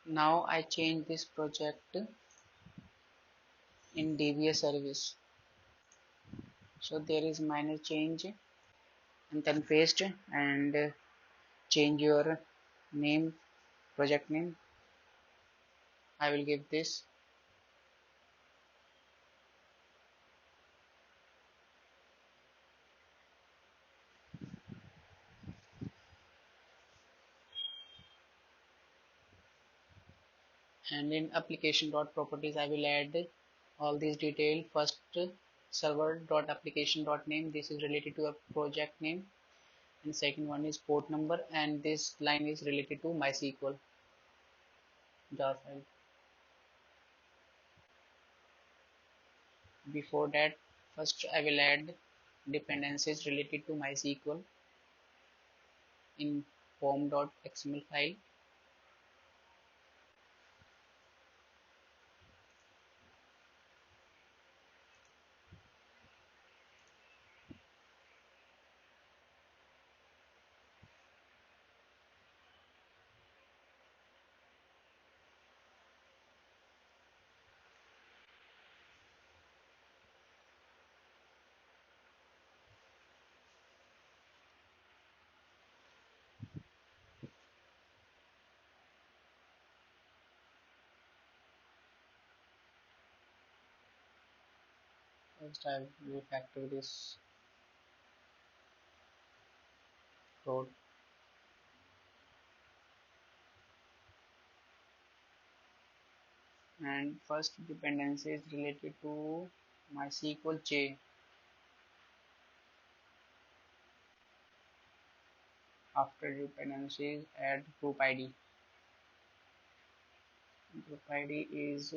Now I change this project in DBA service. So there is minor change and then paste and change your name, project name. I will give this, and in application.properties I will add all these detail. First, server.application.name, this is related to a project name, and second one is port number, and this line is related to MySQL jar file. Before that, first I will add dependencies related to MySQL in form.xml file. First I will refactor this code, and first dependency is related to MySQL J. After dependencies, add group ID. Group ID is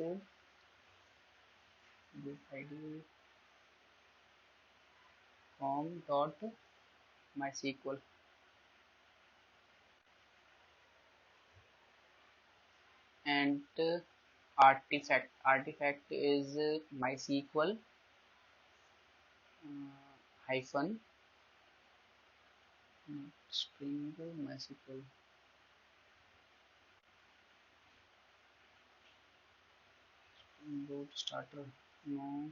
group ID form dot MySQL, and artifact is MySQL hyphen Spring MySQL boot starter. No,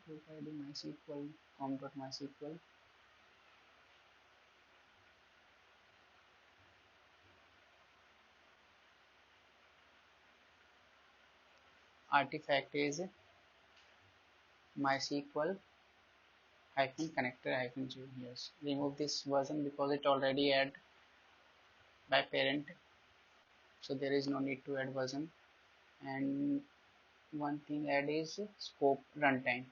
group ID MySQL com.MySQL. Artifact is MySQL hyphen connector hyphen J. Yes, remove this version because it already add by parent, so there is no need to add version. And one thing add is scope runtime.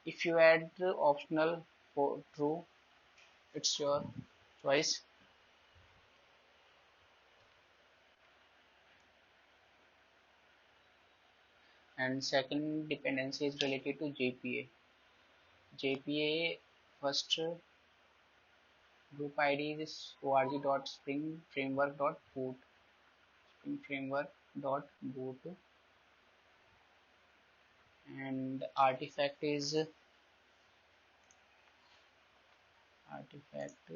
If you add the optional for true, it's your choice. And second dependency is related to JPA. JPA first group ID is org.springframework.boot, springframework.boot, and artifact is artifact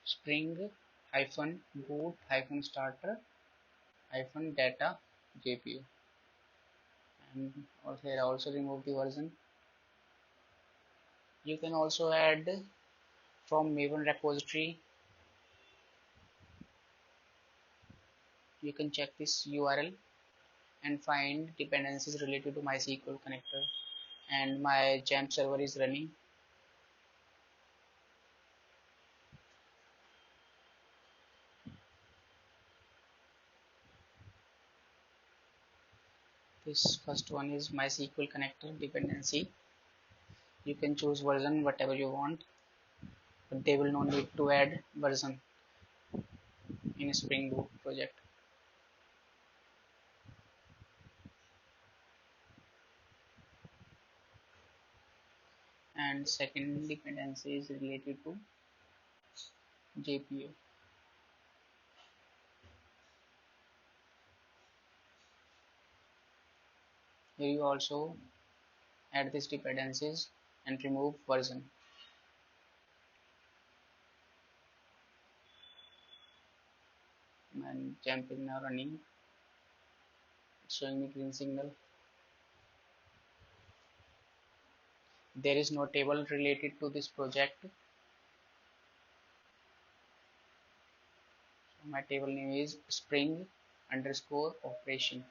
spring hyphen boot hyphen starter hyphen data JPA. And also here also remove the version. You can also add from Maven repository. You can check this URL and find dependencies related to MySQL connector, and my XAMPP server is running. This first one is MySQL connector dependency. You can choose version whatever you want, but they will not need to add version in Spring Boot project. And second dependency is related to JPA. Here you also add these dependencies and remove version. And XAMPP is now running, it's showing me green signal. There is no table related to this project. So my table name is spring underscore operation.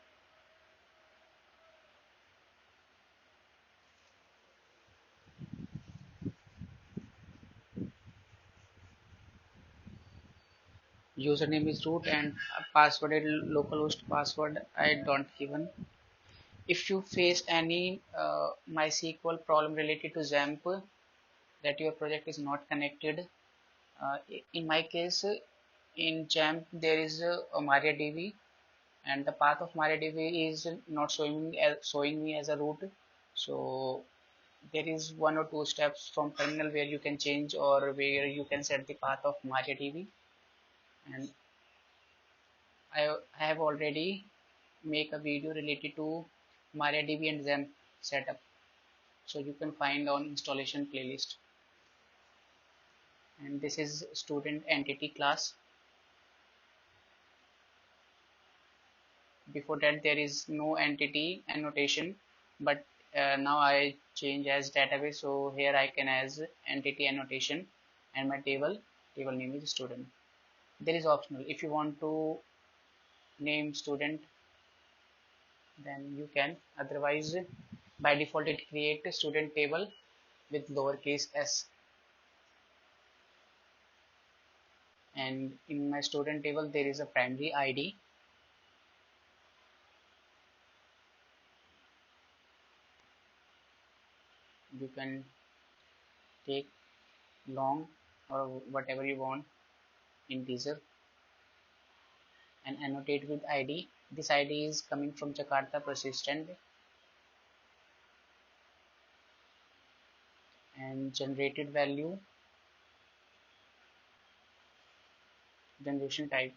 Username is root and password is localhost password I don't given. If you face any MySQL problem related to XAMPP that your project is not connected, in my case in XAMPP there is a MariaDB and the path of MariaDB is not showing me as a root. So there is one or two steps from terminal where you can change or where you can set the path of MariaDB, and I have already make a video related to MariaDB and XAMPP setup, so you can find on installation playlist. And this is student entity class. Before that there is no entity annotation, but now I change as database, so here I can as entity annotation, and my table name is student. There is optional, if you want to name student then you can, otherwise by default it create a student table with lowercase s. And in my student table there is a primary id, you can take long or whatever you want integer and annotate with id. This id is coming from Jakarta persistent, and generated value generation type.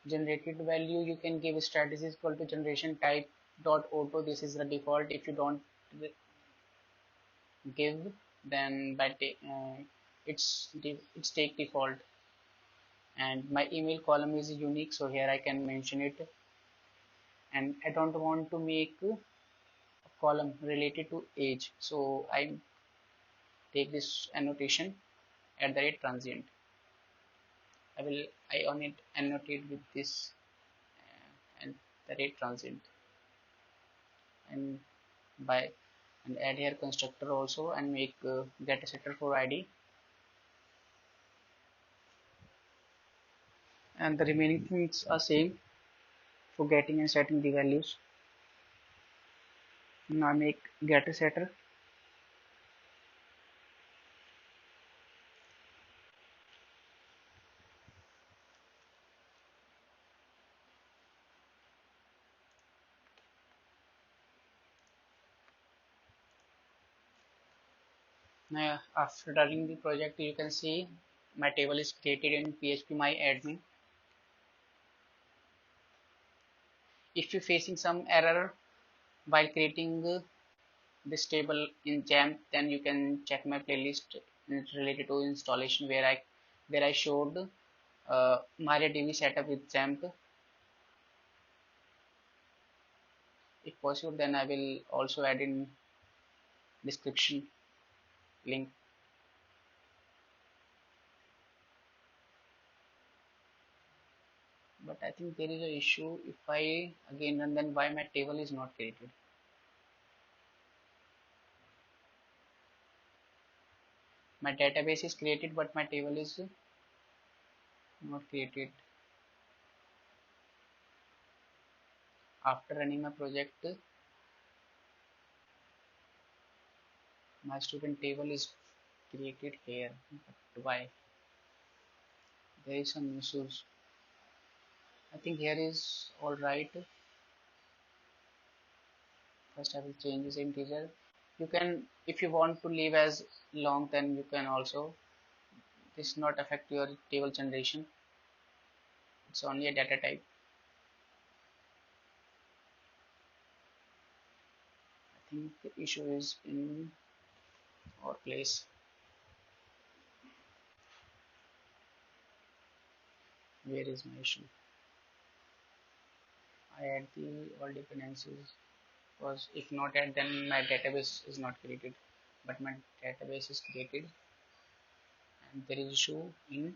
Generated value you can give strategy is equal to generation type dot auto. This is the default. If you don't give, then it's take default. And my email column is unique, so here I can mention it. And I don't want to make a column related to age, so I take this annotation at the rate transient. I on it annotate with this and the rate transient, and by and add here constructor also and make get setter for id, and the remaining things are same for getting and setting the values. Now make getter setter. Now after running the project you can see my table is created in PHP my admin. If you're facing some error while creating this table in XAMPP, then you can check my playlist related to installation where I showed MariaDB setup with XAMPP. If possible, then I will also add in description link. But I think there is a issue if I again run, then why my table is not created. My database is created, but my table is not created. After running my project, my student table is created here. But why? There is some issues. I think here is all right. First I will change this integer. You can, if you want to leave as long, then you can also, this not affect your table generation. It's only a data type. I think the issue is in our place. Where is my issue? I add the all dependencies, because if not add, then my database is not created. But my database is created, and there is issue in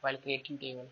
while creating table.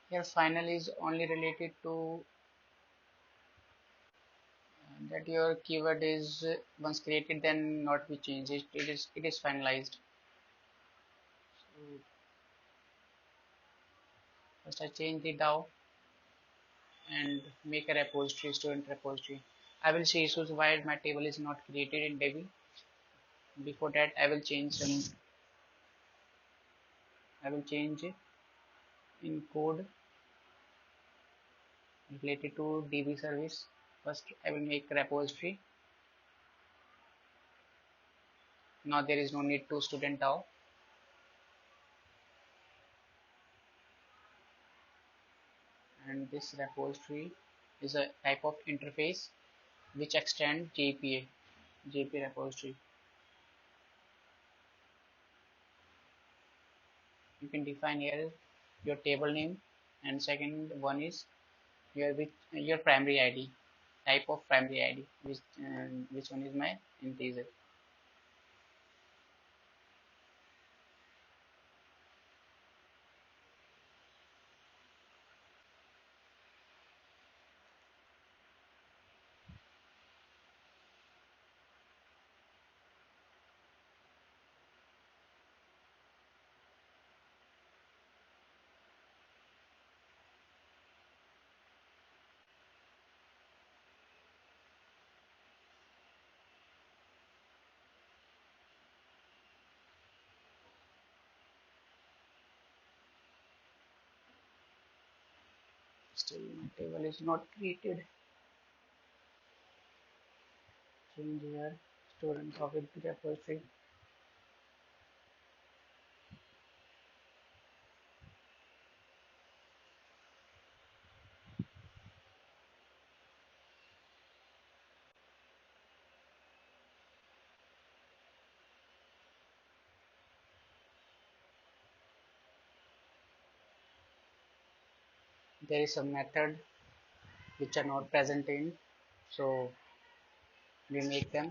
Here final is only related to that your keyword is once created then not be changed. It is finalized. So first I change the DAO and make a repository, student repository. I will see issues why my table is not created in Devi. Before that, I will change in code related to DB service. First, I will make a repository. Now there is no need to student DAO, and this repository is a type of interface which extend JPA repository. You can define here your table name, and second one is your primary ID, type of primary ID, which one is my integer. Still my table is not created. Change here student topic repository. There is a method which are not present in, so we make them.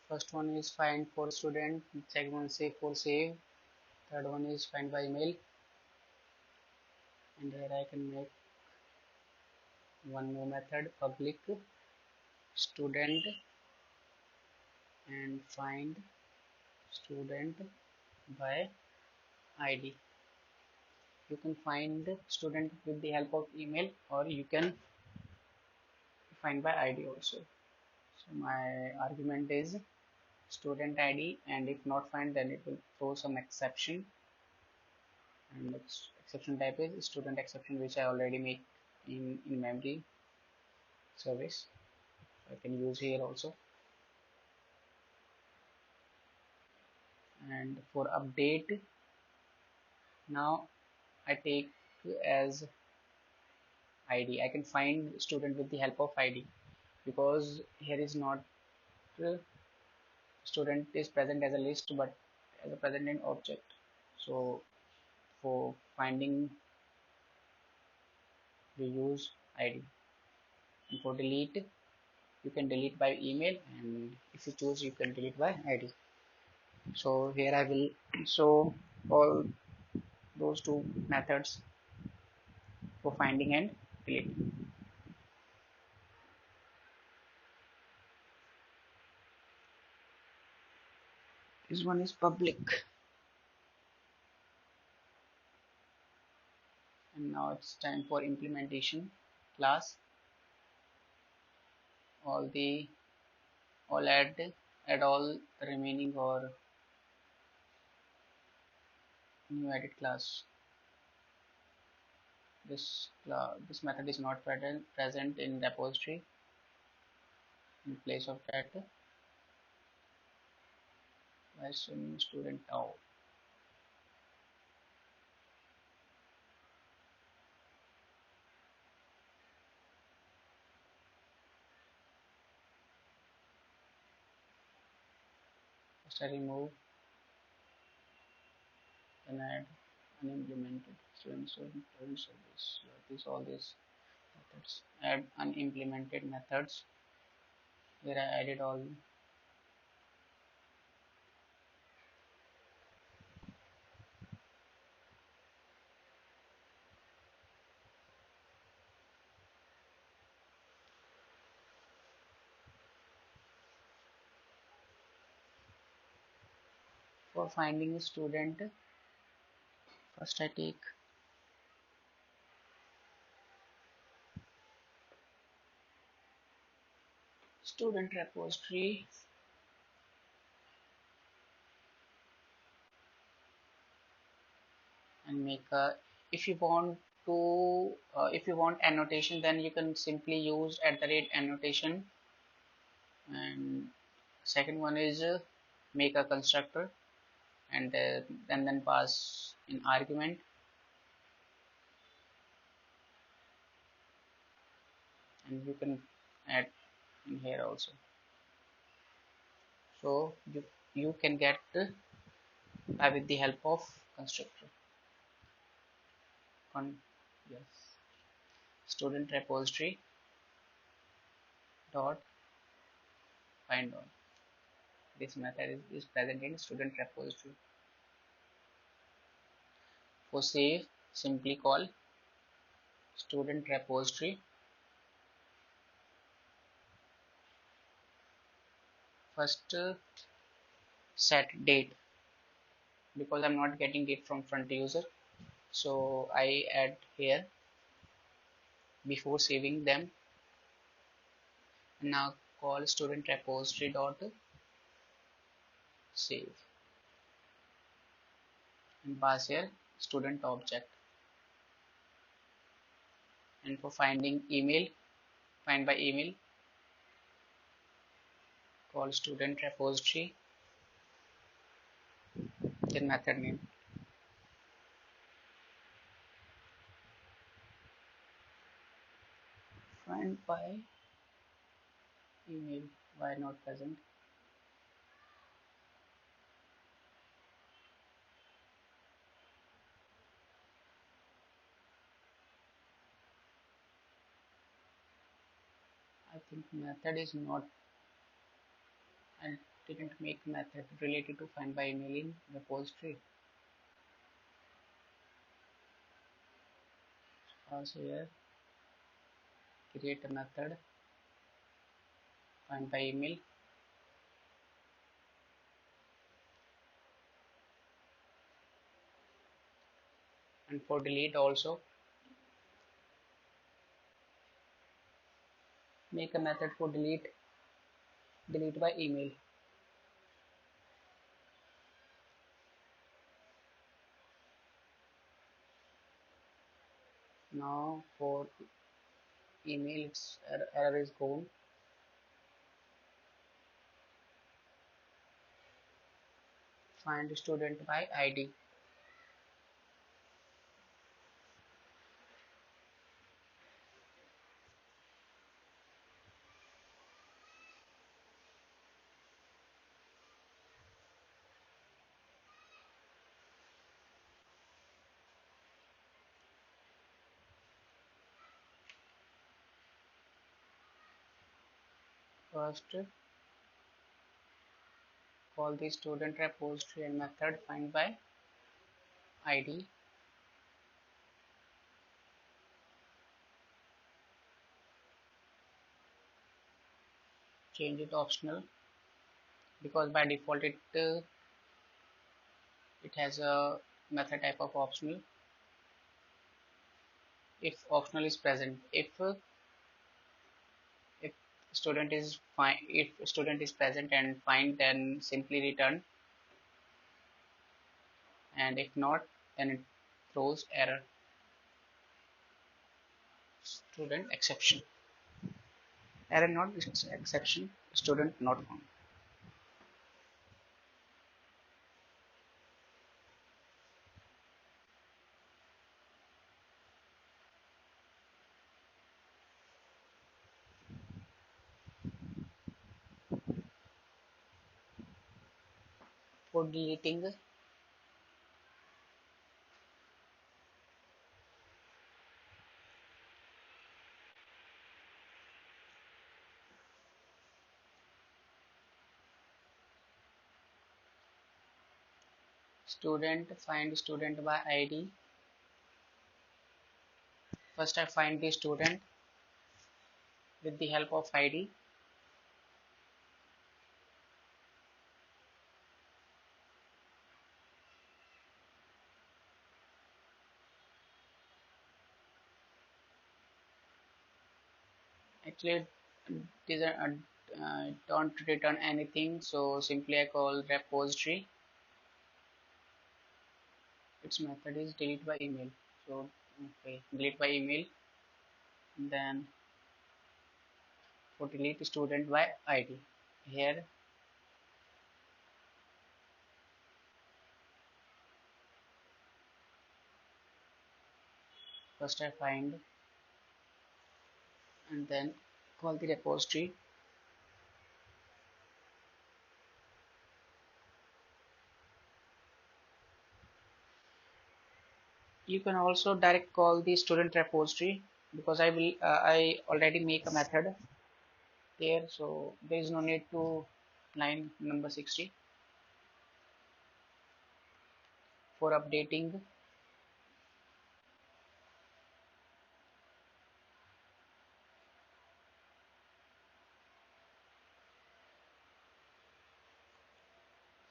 First one is find for student, second one is save for save, third one is find by email. and here I can make one more method, public student, and find student by ID. You can find student with the help of email, or you can find by ID also. So my argument is student ID, and if not find, then it will throw some exception, and its exception type is student exception, which I already make in memory service. So I can use here also. And for update, now I take as ID. I can find student with the help of ID, because here is not student is present as a list but as a present in object. So for finding we use ID, and for delete you can delete by email, and if you choose you can delete by ID. So here I will show all those two methods for finding and deleting. This one is public, and now it's time for implementation class. All the all add all remaining or new edit class. This method is not present in repository. In place of that, version student now. First I remove, then add unimplemented student service. All these methods. Add unimplemented methods. Here I added all. For finding a student, first I take student repository, and make a, if you want to if you want annotation, then you can simply use @annotation. And second one is make a constructor, and then pass in argument, and you can add in here also. So you can get with the help of constructor. Yes, student repository dot find all. This method is present in student repository. For save, simply call student repository. First set date, because I'm not getting date from front user, so I add here before saving them. And now call student repository dot save, and pass here student object. And for finding email, find by email, call student repository, then method name. Find by email, why not present? I think method is not, I didn't make method related to find by email in repository. Also here create a method find by email, and for delete also make a method for delete by email. Now for email its error is gone. Find student by id. First call the student repository and method find by id. Change it optional because by default it has a method type of optional. If optional is present, if student is fine, if student is present and fine, then simply return, and if not, then it throws error student exception. Error not exception student not found. For deleting student, find student by id. First I find the student with the help of id. Actually it don't return anything, so simply I call repository. Its method is delete by email. So okay, delete by email. Then for delete student by id, here first I find and then call the repository. You can also direct call the student repository because I already make a method there, so there is no need to line number 60. For updating,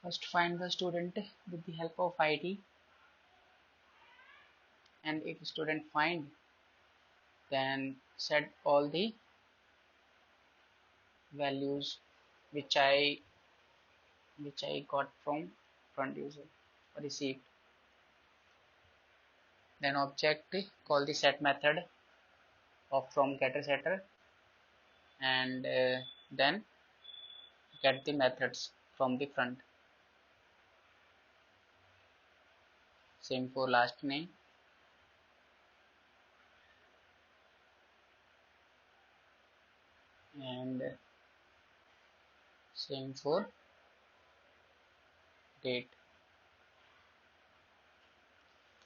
first find the student with the help of id, and if student find, then set all the values which I got from front user received. Then object call the set method of from getter setter, and then get the methods from the front. Same for last name, and same for date.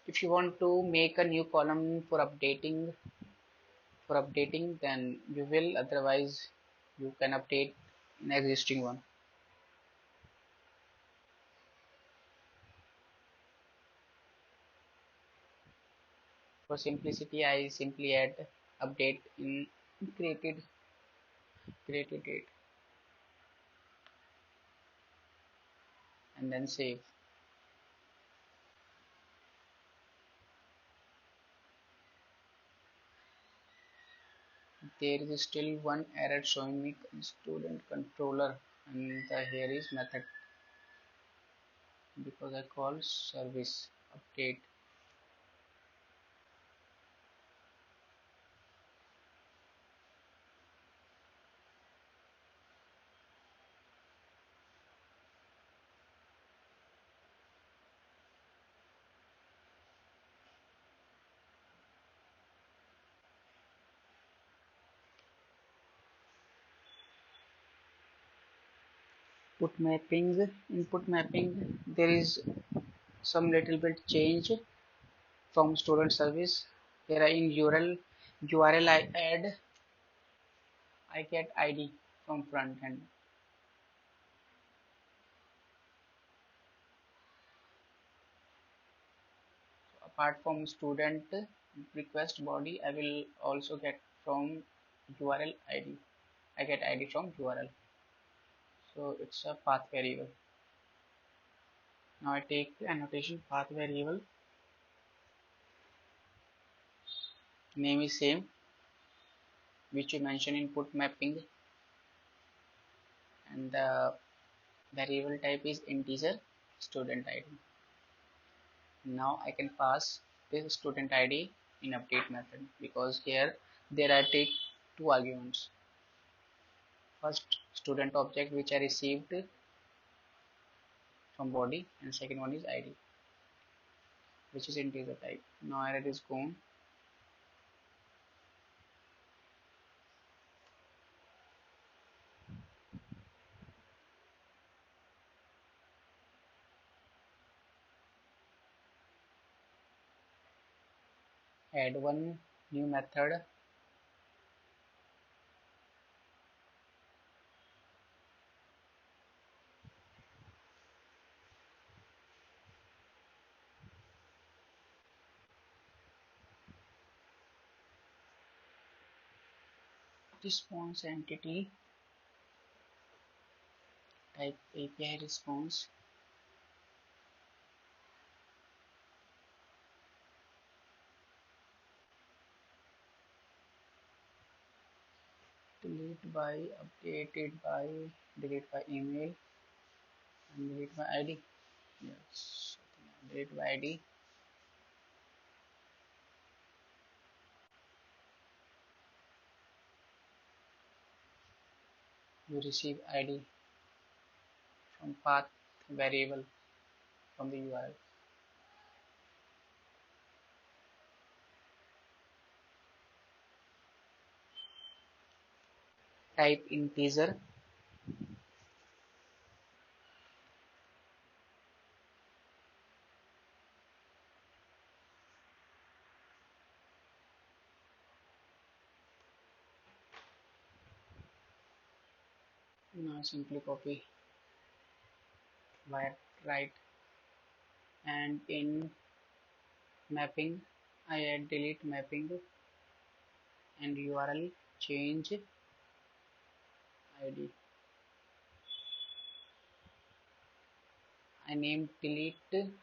If you want to make a new column for updating, then you will, otherwise you can update an existing one. For simplicity, I simply add update in created date and then save. There is still one error showing me student controller, and here is method because I call service update. Put mapping, input mapping, there is some little bit change from student service. Here in URL I add, I get ID from front end. So apart from student request body, I will also get from URL ID. I get ID from URL. So it's a path variable. Now I take the annotation path variable. Name is same, which you mention in put mapping, and the variable type is integer student ID. Now I can pass this student ID in update method because here there I take two arguments. First student object which I received from body, and second one is ID which is integer type. Now error is gone. Add one new method, response entity, type API response, delete by, updated by, delete by email, and delete by ID. Yes, delete by ID. You receive ID from path variable from the URL. Type integer, now simply copy wire right, and in mapping I add delete mapping and URL change ID. I named delete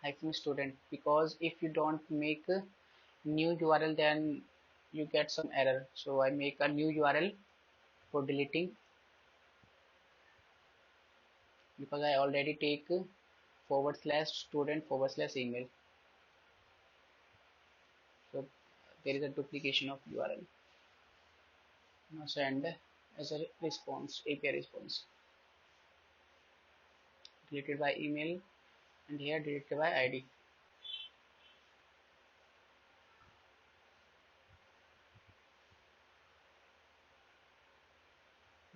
hyphen student because if you don't make a new URL then you get some error. So I make a new URL for deleting because I already take /student/email. So there is a duplication of URL. Now send as a response, API response, deleted by email, and here deleted by ID.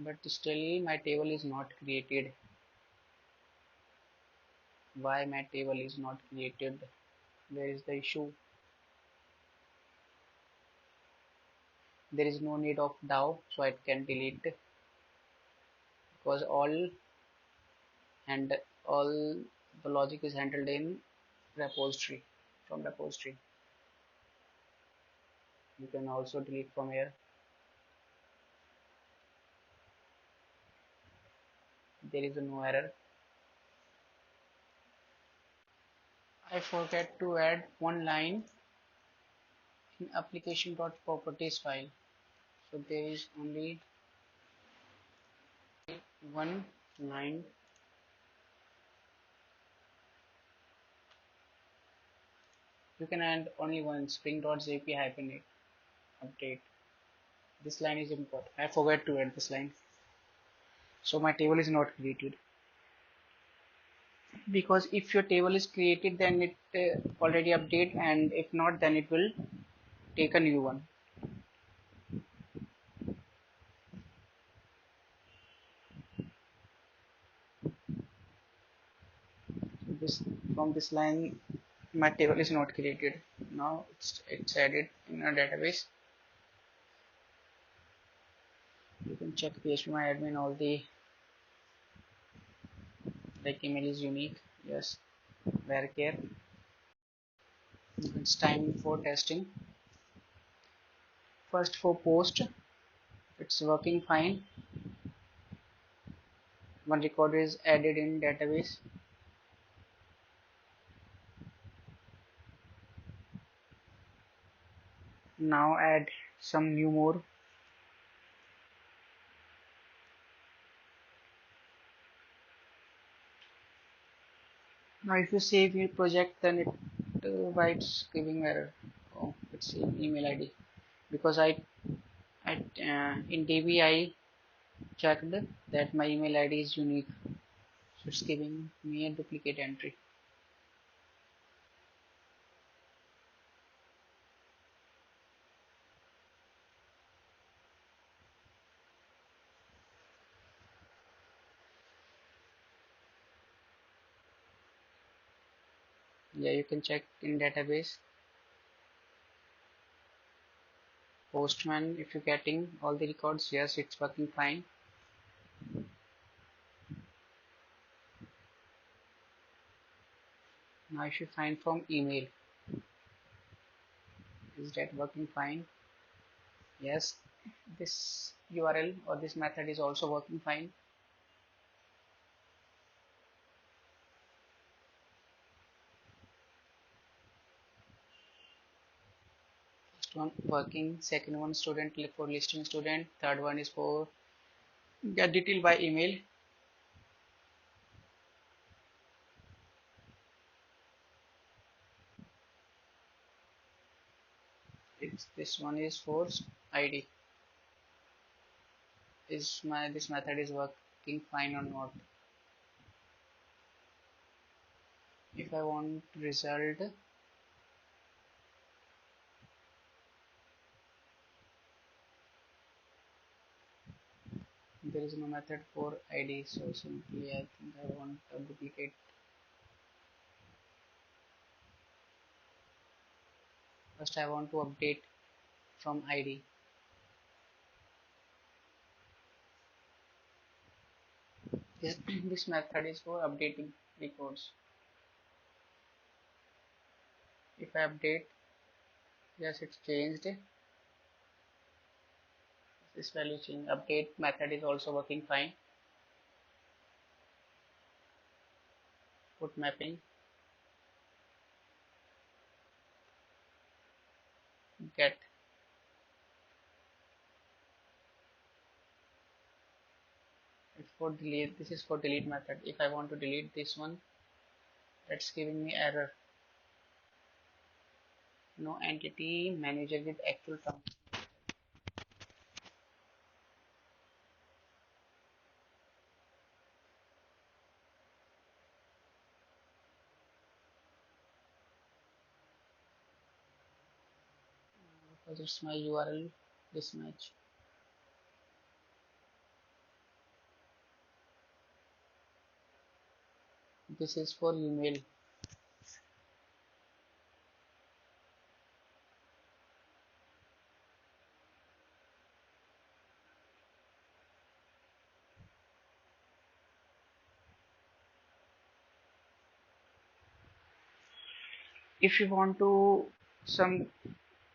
But still my table is not created. Why my table is not created? Where is the issue? There is no need of DAO, so I can delete because and all the logic is handled in repository, from repository. You can also delete from here. There is no error. I forget to add one line in application.properties file. So there is only one line. You can add only one spring.jp -8 update. This line is important. I forgot to add this line. So my table is not created. Because if your table is created, then it already update, and if not, then it will take a new one. This from this line, my table is not created. Now it's added in a database. You can check PHP-MyAdmin, all the like email is unique. Yes, varchar. It's time for testing. First for post, it's working fine. One record is added in database. Now add some new more. Now if you save your project, then it why it's giving error. Oh, it's email ID, because in DB I checked that my email ID is unique, so it's giving me a duplicate entry. Yeah, you can check in database. Postman, if you're getting all the records, yes, it's working fine. Now if you find from email, is that working fine? Yes, this URL or this method is also working fine. First one working, second one student for listing student, third one is for get detail by email. This one is for ID. Is this method is working fine or not? If I want result, there is no method for ID, so simply I think I want a duplicate. First I want to update from ID. Yes, this method is for updating records. If I update, yes, it's changed. This value change. Update method is also working fine. Put mapping, get. It's for delete. This is for delete method. If I want to delete this one, it's giving me error. No entity manager with actual term. Because it's my URL mismatch. This is for email. If you want to some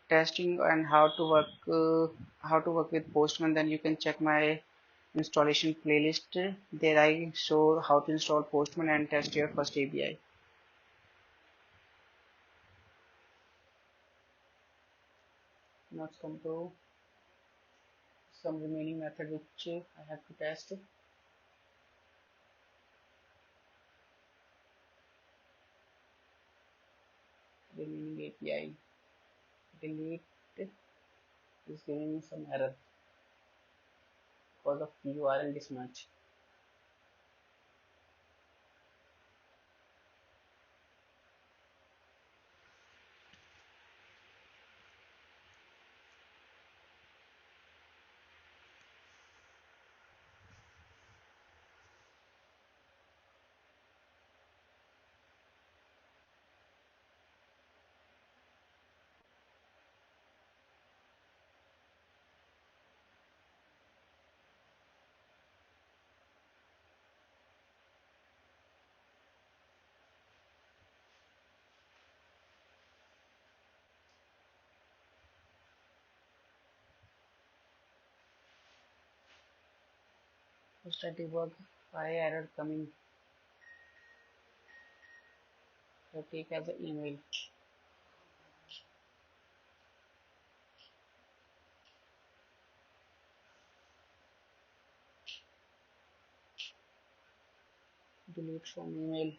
testing and how to work with Postman, then you can check my installation playlist. There I show how to install Postman and test your first API. Now let's come to some remaining method which I have to test. Remaining API delete is giving me some error because of URL mismatch. First I debug why error coming. So take as an email. Delete from email.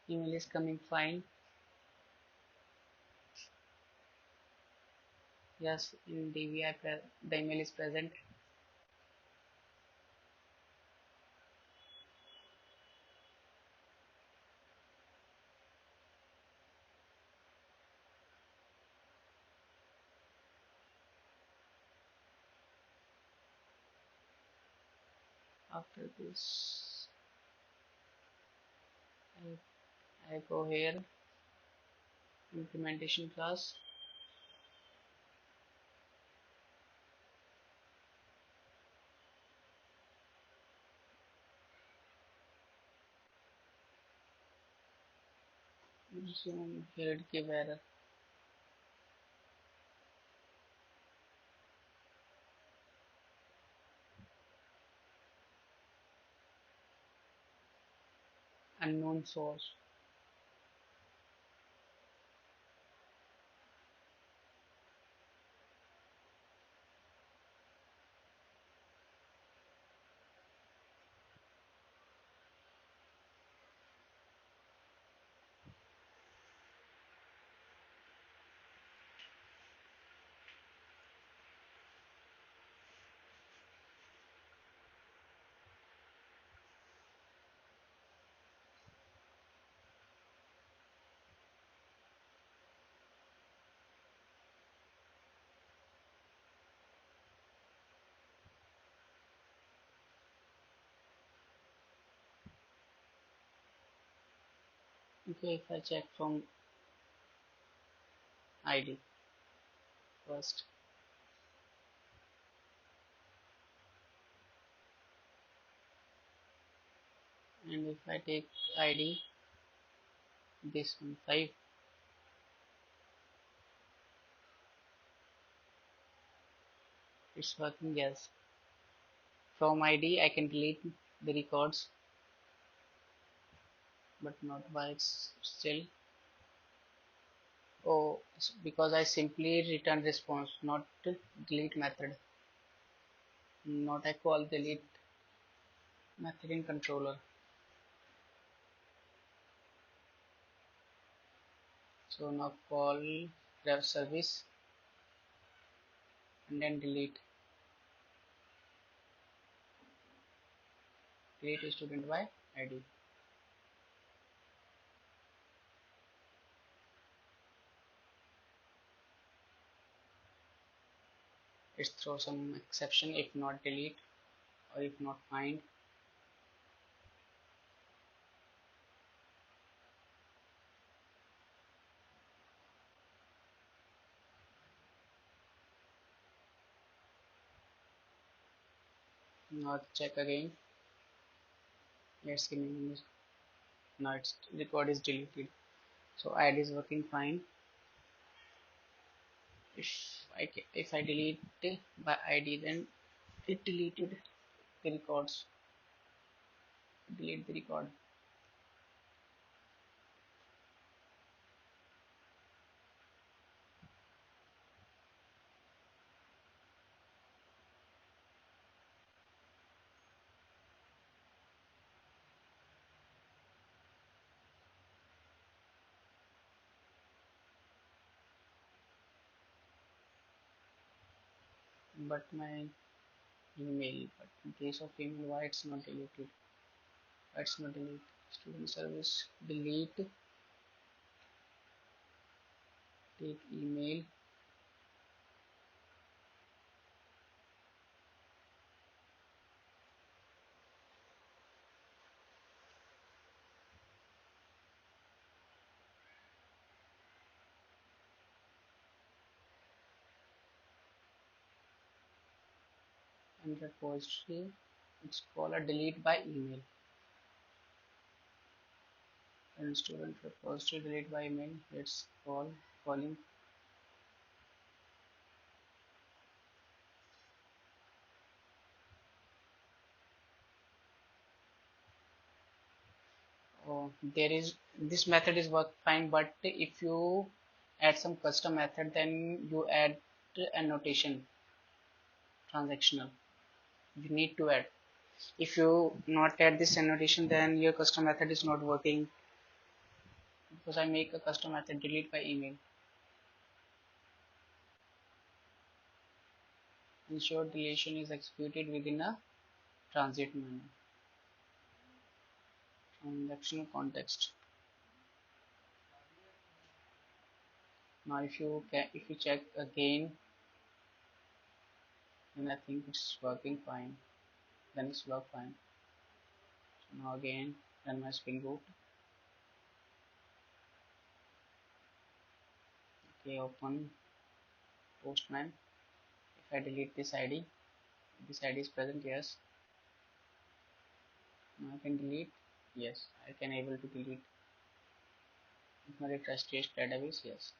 Email is coming fine. Yes, in DVI the email is present. After this, I go here, implementation class. Zoom here it give error. Unknown source. Okay, if I check from ID first, and if I take ID, this one 5, it's working. Yes, from ID I can delete the records, but not why it's still. Oh, it's because I simply return response, not delete method, not I call delete method in controller. So now call ref service and then delete student by ID. It throws some exception if not delete or if not find. Now check again. Let's give me. Now its record is deleted. So ID is working fine. If I delete by ID, then it deleted the records. Delete the record. But my email, but in case of email, why it's not deleted? Why it's not deleted? Student service, delete, take email, and repository. It's called a delete by email. And student repository delete by email. Let's calling. Oh, there is this method is work fine, but if you add some custom method, then you add annotation transactional. You need to add. If you not add this annotation, then your custom method is not working. Because I make a custom method delete by email. Ensure deletion is executed within a transit manner. Transactional context. Now if you check again, then I think it's working fine. Then it's work fine. So now again run my Spring Boot. Okay, open Postman. If I delete this ID is present, yes. Now I can delete, yes. I can able to delete InMemory trust database, yes.